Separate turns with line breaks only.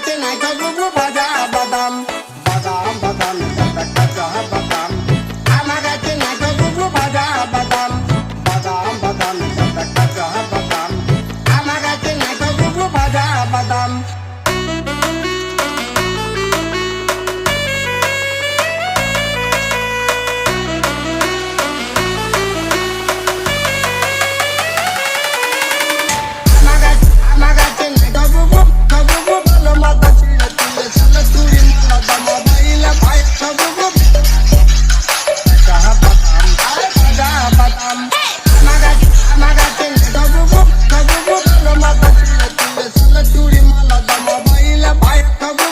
গাছে নাই গুগু ভাজা বাদাম বাদাম বাদাম কাঁচা বাদাম আমার গাছে নাই গুগু ভাজা বাদাম বাদাম বাদাম কাঁচা বাদাম আমার গাছে নাই গুগু ভাজা বাদাম Come